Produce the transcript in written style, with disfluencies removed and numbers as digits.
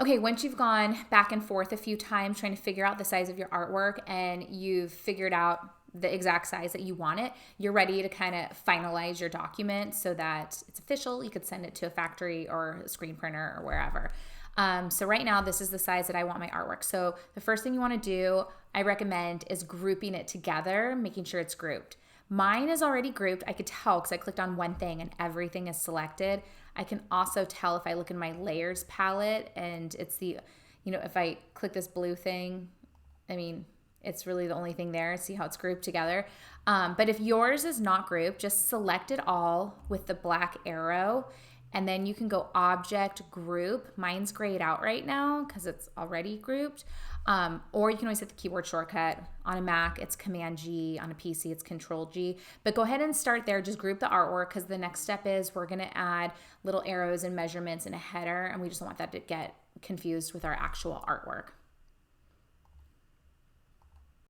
Okay, once you've gone back and forth a few times trying to figure out the size of your artwork and you've figured out the exact size that you want it, you're ready to kind of finalize your document so that it's official. You could send it to a factory or a screen printer or wherever. So right now, this is the size that I want my artwork. So the first thing you want to do, I recommend, is grouping it together, making sure it's grouped. Mine is already grouped. I could tell because I clicked on one thing and everything is selected. I can also tell if I look in my layers palette and it's the, if I click this blue thing, I mean, it's really the only thing there. See how it's grouped together. But if yours is not grouped, just select it all with the black arrow and then you can go object group. Mine's grayed out right now because it's already grouped. Or you can always hit the keyboard shortcut. On a Mac, it's Command G. On a PC, it's Control G. But go ahead and start there. Just group the artwork because the next step is we're going to add little arrows and measurements in a header, and we just don't want that to get confused with our actual artwork.